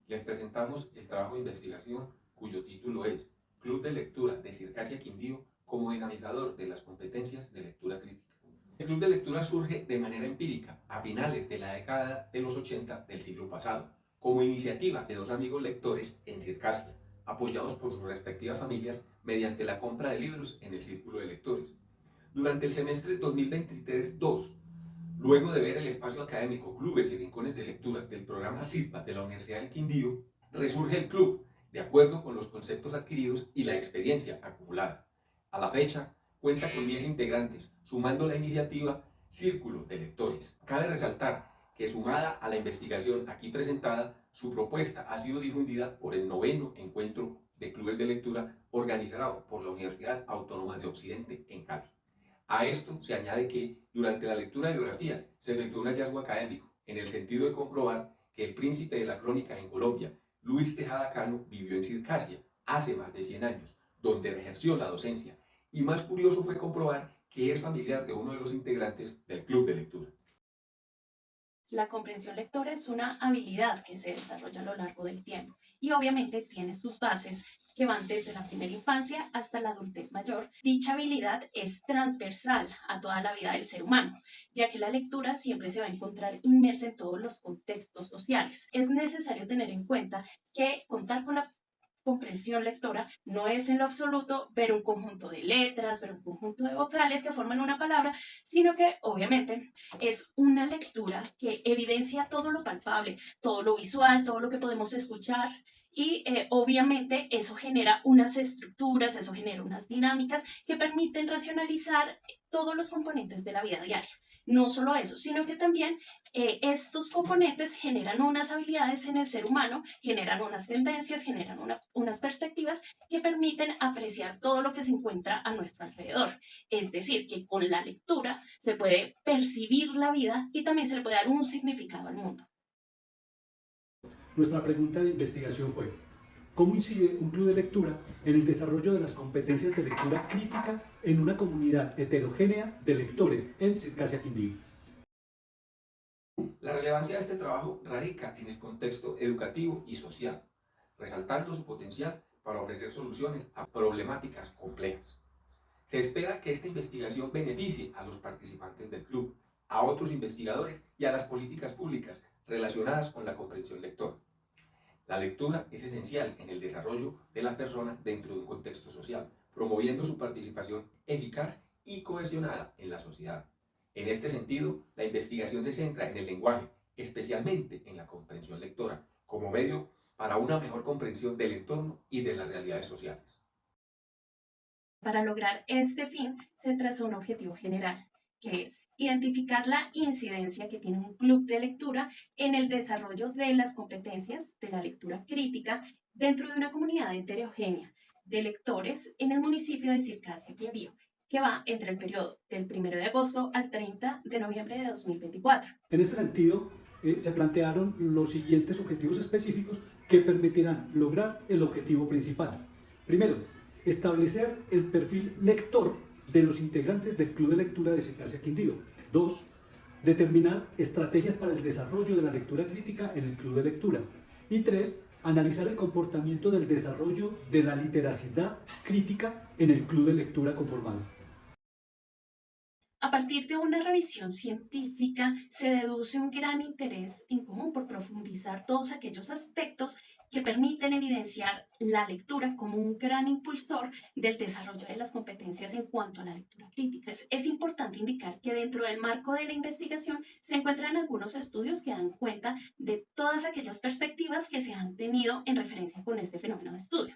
les presentamos el trabajo de investigación cuyo título es Club de Lectura de Circasia Quindío como dinamizador de las competencias de lectura crítica. El Club de Lectura surge de manera empírica a finales de la década de los 80 del siglo pasado, como iniciativa de dos amigos lectores en Circasia, apoyados por sus respectivas familias mediante la compra de libros en el Círculo de Lectores. Durante el semestre 2023-2, luego de ver el espacio académico, clubes y rincones de lectura del programa CIPA de la Universidad del Quindío, resurge el club, de acuerdo con los conceptos adquiridos y la experiencia acumulada. A la fecha, cuenta con 10 integrantes, sumando la iniciativa Círculo de Lectores. Cabe resaltar que, sumada a la investigación aquí presentada, su propuesta ha sido difundida por el 9º Encuentro de Clubes de Lectura organizado por la Universidad Autónoma de Occidente en Cali. A esto se añade que, durante la lectura de biografías, se efectuó un hallazgo académico, en el sentido de comprobar que el príncipe de la crónica en Colombia, Luis Tejada Cano, vivió en Circasia hace más de 100 años, donde ejerció la docencia, y más curioso fue comprobar que es familiar de uno de los integrantes del club de lectura. La comprensión lectora es una habilidad que se desarrolla a lo largo del tiempo y obviamente tiene sus bases que van desde la primera infancia hasta la adultez mayor. Dicha habilidad es transversal a toda la vida del ser humano, ya que la lectura siempre se va a encontrar inmersa en todos los contextos sociales. Es necesario tener en cuenta que contar con la comprensión lectora no es en lo absoluto ver un conjunto de letras, ver un conjunto de vocales que forman una palabra, sino que obviamente es una lectura que evidencia todo lo palpable, todo lo visual, todo lo que podemos escuchar. Y obviamente eso genera unas estructuras, eso genera unas dinámicas que permiten racionalizar todos los componentes de la vida diaria. No solo eso, sino que también estos componentes generan unas habilidades en el ser humano, generan unas tendencias, generan unas perspectivas que permiten apreciar todo lo que se encuentra a nuestro alrededor. Es decir, que con la lectura se puede percibir la vida y también se le puede dar un significado al mundo. Nuestra pregunta de investigación fue: ¿cómo incide un club de lectura en el desarrollo de las competencias de lectura crítica en una comunidad heterogénea de lectores en Circasia Quindío? La relevancia de este trabajo radica en el contexto educativo y social, resaltando su potencial para ofrecer soluciones a problemáticas complejas. Se espera que esta investigación beneficie a los participantes del club, a otros investigadores y a las políticas públicas relacionadas con la comprensión lectora. La lectura es esencial en el desarrollo de la persona dentro de un contexto social, promoviendo su participación eficaz y cohesionada en la sociedad. En este sentido, la investigación se centra en el lenguaje, especialmente en la comprensión lectora, como medio para una mejor comprensión del entorno y de las realidades sociales. Para lograr este fin, se trazó un objetivo general, que es identificar la incidencia que tiene un club de lectura en el desarrollo de las competencias de la lectura crítica dentro de una comunidad heterogénea de lectores en el municipio de Circasia Quindío, que va entre el periodo del 1 de agosto al 30 de noviembre de 2024. En ese sentido, se plantearon los siguientes objetivos específicos que permitirán lograr el objetivo principal. Primero, establecer el perfil lector de los integrantes del Club de Lectura de Circasia Quindío. 2. Determinar estrategias para el desarrollo de la lectura crítica en el Club de Lectura. Y 3. Analizar el comportamiento del desarrollo de la literacidad crítica en el Club de Lectura conformado. A partir de una revisión científica se deduce un gran interés en común por profundizar todos aquellos aspectos que permiten evidenciar la lectura como un gran impulsor del desarrollo de las competencias en cuanto a la lectura crítica. Es importante indicar que dentro del marco de la investigación se encuentran algunos estudios que dan cuenta de todas aquellas perspectivas que se han tenido en referencia con este fenómeno de estudio.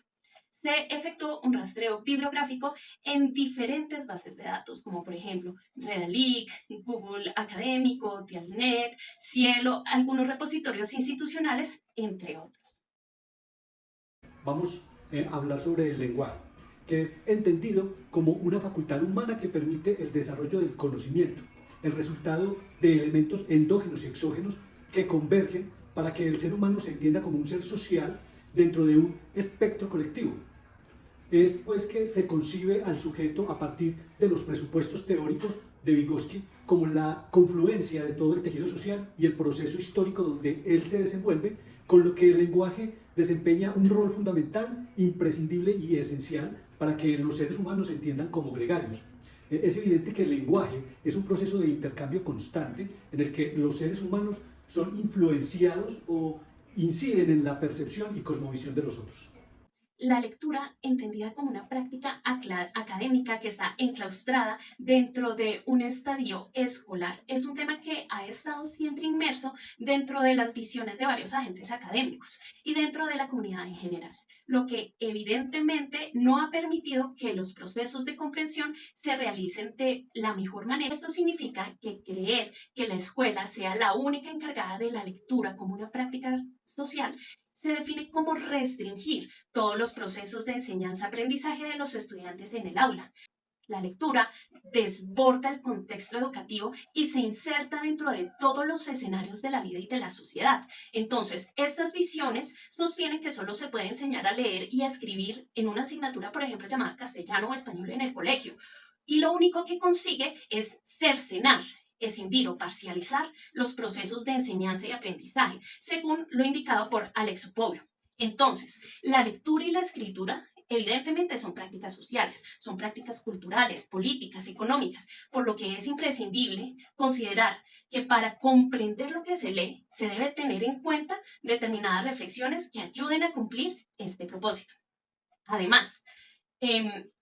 Se efectuó un rastreo bibliográfico en diferentes bases de datos, como por ejemplo Redalyc, Google Académico, Dialnet, Cielo, algunos repositorios institucionales, entre otros. Vamos a hablar sobre el lenguaje, que es entendido como una facultad humana que permite el desarrollo del conocimiento, el resultado de elementos endógenos y exógenos que convergen para que el ser humano se entienda como un ser social dentro de un espectro colectivo. Es pues que se concibe al sujeto a partir de los presupuestos teóricos de Vygotsky como la confluencia de todo el tejido social y el proceso histórico donde él se desenvuelve, con lo que el lenguaje desempeña un rol fundamental, imprescindible y esencial para que los seres humanos se entiendan como gregarios. Es evidente que el lenguaje es un proceso de intercambio constante en el que los seres humanos son influenciados o inciden en la percepción y cosmovisión de los otros. La lectura, entendida como una práctica académica que está enclaustrada dentro de un estadio escolar, es un tema que ha estado siempre inmerso dentro de las visiones de varios agentes académicos y dentro de la comunidad en general, lo que evidentemente no ha permitido que los procesos de comprensión se realicen de la mejor manera. Esto significa que creer que la escuela sea la única encargada de la lectura como una práctica social se define como restringir todos los procesos de enseñanza-aprendizaje de los estudiantes en el aula. La lectura desborda el contexto educativo y se inserta dentro de todos los escenarios de la vida y de la sociedad. Entonces, estas visiones sostienen que solo se puede enseñar a leer y a escribir en una asignatura, por ejemplo, llamada castellano o español en el colegio. Y lo único que consigue es cercenar, escindir o parcializar los procesos de enseñanza y aprendizaje, según lo indicado por Alex Opoglu. Entonces, la lectura y la escritura evidentemente son prácticas sociales, son prácticas culturales, políticas, económicas, por lo que es imprescindible considerar que para comprender lo que se lee se debe tener en cuenta determinadas reflexiones que ayuden a cumplir este propósito. Además,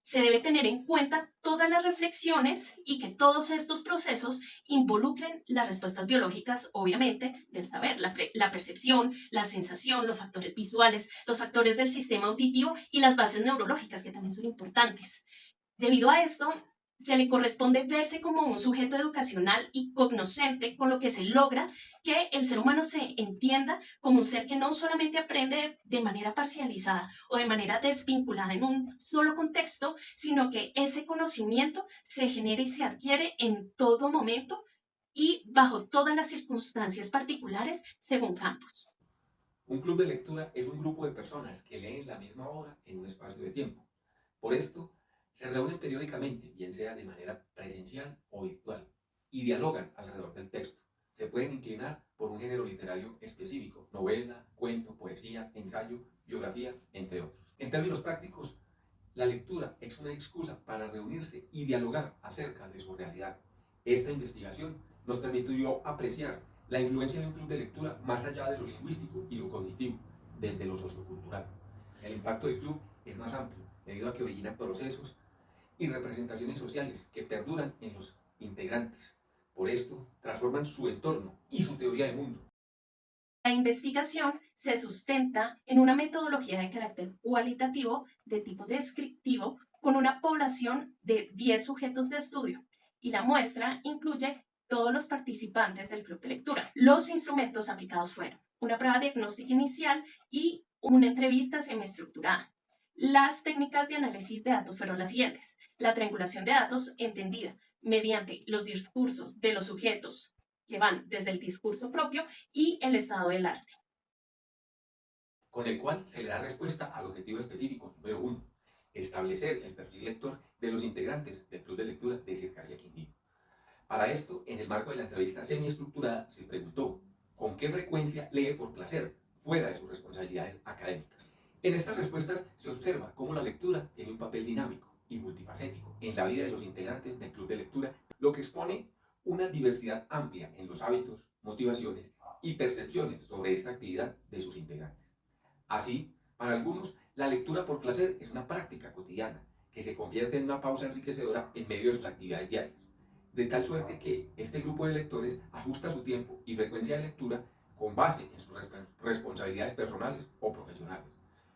se debe tener en cuenta todas las reflexiones y que todos estos procesos involucren las respuestas biológicas, obviamente, del saber, la percepción, la sensación, los factores visuales, los factores del sistema auditivo y las bases neurológicas, que también son importantes. Debido a esto, se le corresponde verse como un sujeto educacional y cognoscente, con lo que se logra que el ser humano se entienda como un ser que no solamente aprende de manera parcializada o de manera desvinculada en un solo contexto, sino que ese conocimiento se genera y se adquiere en todo momento y bajo todas las circunstancias particulares según campos. Un club de lectura es un grupo de personas que leen la misma obra en un espacio de tiempo. Por esto, se reúnen periódicamente, bien sea de manera presencial o virtual, y dialogan alrededor del texto. Se pueden inclinar por un género literario específico, novela, cuento, poesía, ensayo, biografía, entre otros. En términos prácticos, la lectura es una excusa para reunirse y dialogar acerca de su realidad. Esta investigación nos permitió apreciar la influencia de un club de lectura más allá de lo lingüístico y lo cognitivo, desde lo sociocultural. El impacto del club es más amplio, debido a que origina procesos y representaciones sociales que perduran en los integrantes. Por esto, transforman su entorno y su teoría de mundo. La investigación se sustenta en una metodología de carácter cualitativo de tipo descriptivo con una población de 10 sujetos de estudio y la muestra incluye todos los participantes del club de lectura. Los instrumentos aplicados fueron una prueba diagnóstica inicial y una entrevista semiestructurada. Las técnicas de análisis de datos fueron las siguientes. La triangulación de datos entendida mediante los discursos de los sujetos que van desde el discurso propio y el estado del arte, con el cual se le da respuesta al objetivo específico número 1, establecer el perfil lector de los integrantes del club de lectura de Circasia Quindío. Para esto, en el marco de la entrevista semiestructurada, se preguntó con qué frecuencia lee por placer, fuera de sus responsabilidades académicas. En estas respuestas se observa cómo la lectura tiene un papel dinámico y multifacético en la vida de los integrantes del club de lectura, lo que expone una diversidad amplia en los hábitos, motivaciones y percepciones sobre esta actividad de sus integrantes. Así, para algunos, la lectura por placer es una práctica cotidiana que se convierte en una pausa enriquecedora en medio de sus actividades diarias, de tal suerte que este grupo de lectores ajusta su tiempo y frecuencia de lectura con base en sus responsabilidades personales o profesionales,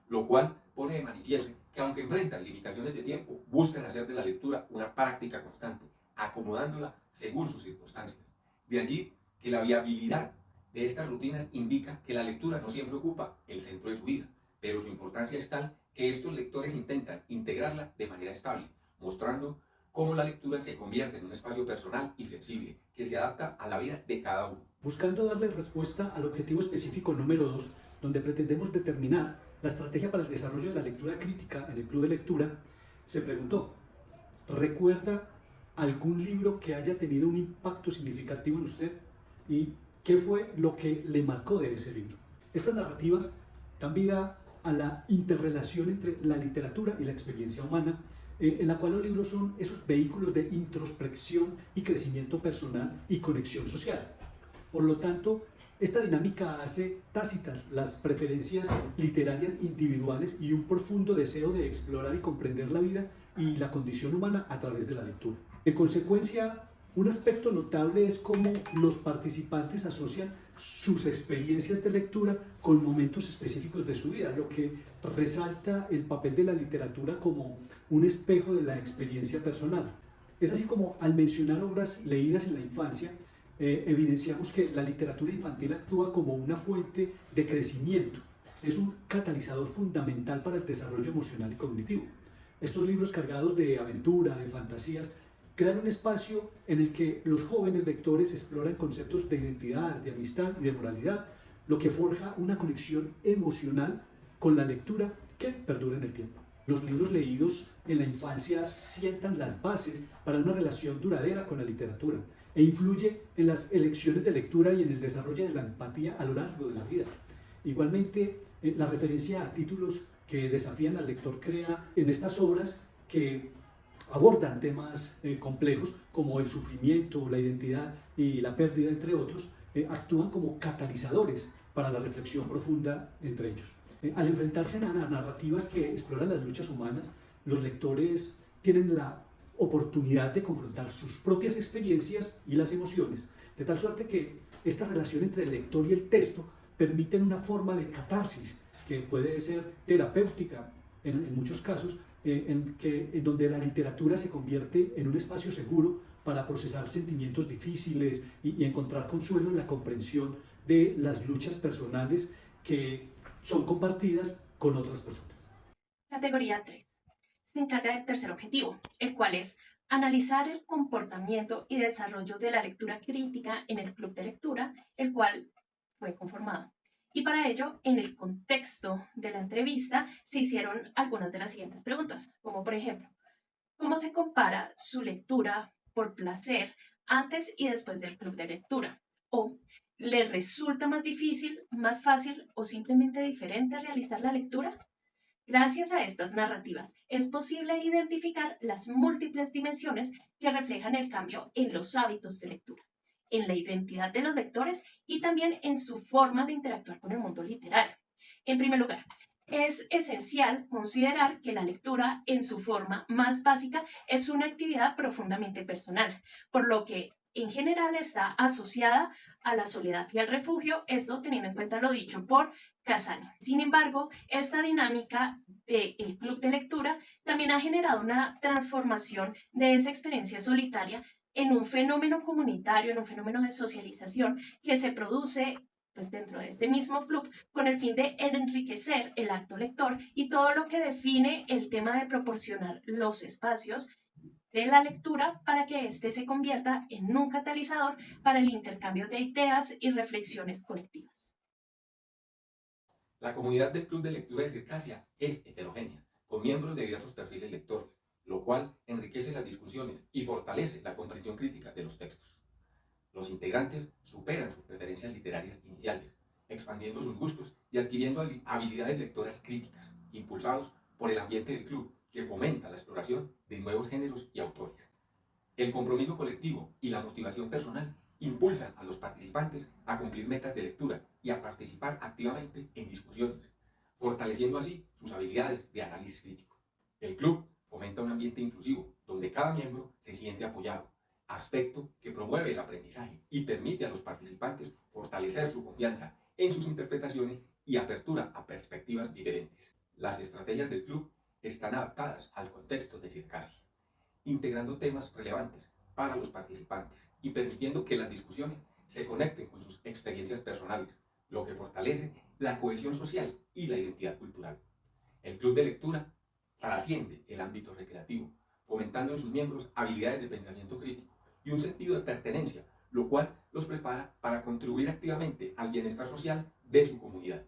lo cual pone de manifiesto que aunque enfrentan limitaciones de tiempo, buscan hacer de la lectura una práctica constante, acomodándola según sus circunstancias. De allí que la viabilidad de estas rutinas indica que la lectura no siempre ocupa el centro de su vida, pero su importancia es tal que estos lectores intentan integrarla de manera estable, mostrando cómo la lectura se convierte en un espacio personal y flexible que se adapta a la vida de cada uno. Buscando darle respuesta al objetivo específico número 2, donde pretendemos determinar la estrategia para el desarrollo de la lectura crítica en el club de lectura, se preguntó: ¿recuerda algún libro que haya tenido un impacto significativo en usted y qué fue lo que le marcó de ese libro. Estas narrativas dan vida a la interrelación entre la literatura y la experiencia humana, en la cual los libros son esos vehículos de introspección y crecimiento personal y conexión social. Por lo tanto, esta dinámica hace tácitas las preferencias literarias individuales y un profundo deseo de explorar y comprender la vida y la condición humana a través de la lectura. En consecuencia, un aspecto notable es cómo los participantes asocian sus experiencias de lectura con momentos específicos de su vida, lo que resalta el papel de la literatura como un espejo de la experiencia personal. Es así como al mencionar obras leídas en la infancia, evidenciamos que la literatura infantil actúa como una fuente de crecimiento, es un catalizador fundamental para el desarrollo emocional y cognitivo. Estos libros cargados de aventura, de fantasías, crean un espacio en el que los jóvenes lectores exploran conceptos de identidad, de amistad y de moralidad, lo que forja una conexión emocional con la lectura que perdura en el tiempo. Los libros leídos en la infancia sientan las bases para una relación duradera con la literatura e influye en las elecciones de lectura y en el desarrollo de la empatía a lo largo de la vida. Igualmente, la referencia a títulos que desafían al lector crea en estas obras que abordan temas complejos como el sufrimiento, la identidad y la pérdida, entre otros, actúan como catalizadores para la reflexión profunda entre ellos. Al enfrentarse a narrativas que exploran las luchas humanas, los lectores tienen la oportunidad de confrontar sus propias experiencias y las emociones, de tal suerte que esta relación entre el lector y el texto permiten una forma de catarsis que puede ser terapéutica en muchos casos, en donde la literatura se convierte en un espacio seguro para procesar sentimientos difíciles y encontrar consuelo en la comprensión de las luchas personales que son compartidas con otras personas. Categoría 3. Se encarga del tercer objetivo, el cual es analizar el comportamiento y desarrollo de la lectura crítica en el club de lectura, el cual fue conformado. Y para ello, en el contexto de la entrevista, se hicieron algunas de las siguientes preguntas, como por ejemplo, ¿cómo se compara su lectura por placer antes y después del club de lectura? ¿O le resulta más difícil, más fácil o simplemente diferente realizar la lectura? Gracias a estas narrativas es posible identificar las múltiples dimensiones que reflejan el cambio en los hábitos de lectura, en la identidad de los lectores y también en su forma de interactuar con el mundo literario. En primer lugar, es esencial considerar que la lectura en su forma más básica es una actividad profundamente personal, por lo que en general está asociada a la soledad y al refugio, esto teniendo en cuenta lo dicho por Casani. Sin embargo, esta dinámica del club de lectura también ha generado una transformación de esa experiencia solitaria en un fenómeno comunitario, en un fenómeno de socialización que se produce pues, dentro de este mismo club con el fin de enriquecer el acto lector y todo lo que define el tema de proporcionar los espacios de la lectura para que éste se convierta en un catalizador para el intercambio de ideas y reflexiones colectivas. La comunidad del Club de Lectura de Circasia es heterogénea, con miembros de diversos perfiles lectores, lo cual enriquece las discusiones y fortalece la comprensión crítica de los textos. Los integrantes superan sus preferencias literarias iniciales, expandiendo sus gustos y adquiriendo habilidades lectoras críticas, impulsados por el ambiente del club, que fomenta la exploración de nuevos géneros y autores. El compromiso colectivo y la motivación personal impulsan a los participantes a cumplir metas de lectura y a participar activamente en discusiones, fortaleciendo así sus habilidades de análisis crítico. El club fomenta un ambiente inclusivo, donde cada miembro se siente apoyado, aspecto que promueve el aprendizaje y permite a los participantes fortalecer su confianza en sus interpretaciones y apertura a perspectivas diferentes. Las estrategias del club están adaptadas al contexto de Circasia, integrando temas relevantes para los participantes y permitiendo que las discusiones se conecten con sus experiencias personales, lo que fortalece la cohesión social y la identidad cultural. El club de lectura trasciende el ámbito recreativo, fomentando en sus miembros habilidades de pensamiento crítico y un sentido de pertenencia, lo cual los prepara para contribuir activamente al bienestar social de su comunidad.